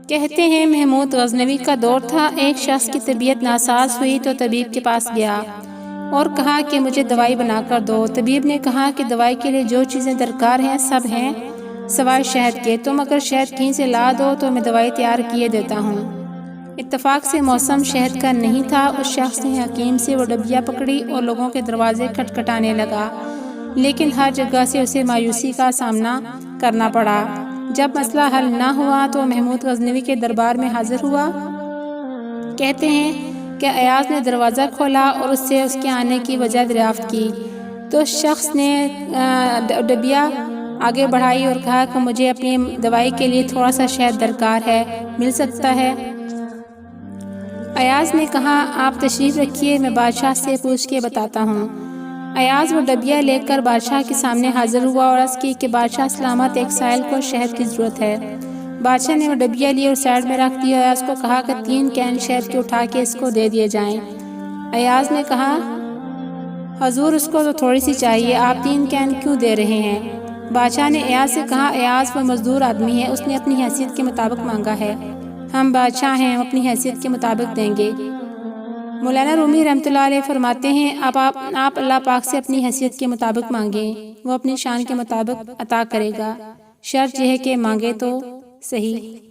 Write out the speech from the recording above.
کہتے ہیں محمود غزنوی کا دور تھا، ایک شخص کی طبیعت ناساز ہوئی تو طبیب کے پاس گیا اور کہا کہ مجھے دوائی بنا کر دو۔ طبیب نے کہا کہ دوائی کے لیے جو چیزیں درکار ہیں سب ہیں سوائے شہد کے، تم اگر شہد کہیں سے لا دو تو میں دوائی تیار کیے دیتا ہوں۔ اتفاق سے موسم شہد کا نہیں تھا۔ اس شخص نے حکیم سے وہ ڈبیا پکڑی اور لوگوں کے دروازے کھٹکھٹانے لگا، لیکن ہر جگہ سے اسے مایوسی کا سامنا کرنا پڑا۔ جب مسئلہ حل نہ ہوا تو محمود غزنوی کے دربار میں حاضر ہوا۔ کہتے ہیں کہ ایاز نے دروازہ کھولا اور اس سے اس کے آنے کی وجہ دریافت کی تو اس شخص نے ڈبیا آگے بڑھائی اور کہا کہ مجھے اپنی دوائی کے لیے تھوڑا سا شہد درکار ہے، مل سکتا ہے؟ ایاز نے کہا آپ تشریف رکھیے، میں بادشاہ سے پوچھ کے بتاتا ہوں۔ ایاز وہ ڈبیا لے کر بادشاہ کے سامنے حاضر ہوا اور عرض کی کہ بادشاہ سلامت، ایک سائل کو شہد کی ضرورت ہے۔ بادشاہ نے وہ ڈبیا لی اور سائڈ میں رکھ دیا۔ ایاز کو کہا کہ 3 کین شہد کے اٹھا کے اس کو دے دیے جائیں۔ ایاز نے کہا حضور اس کو تو تھوڑی سی چاہیے، آپ 3 کین کیوں دے رہے ہیں؟ بادشاہ نے ایاز سے کہا ایاز وہ مزدور آدمی ہے، اس نے اپنی حیثیت کے مطابق مانگا ہے، ہم بادشاہ ہیں، ہم اپنی حیثیت کے مطابق دیں گے۔ مولانا رومی رحمۃ اللہ علیہ فرماتے ہیں آپ اللہ پاک سے اپنی حیثیت کے مطابق مانگیں، وہ اپنی شان کے مطابق عطا کرے گا، شرط یہ ہے کہ مانگے تو صحیح۔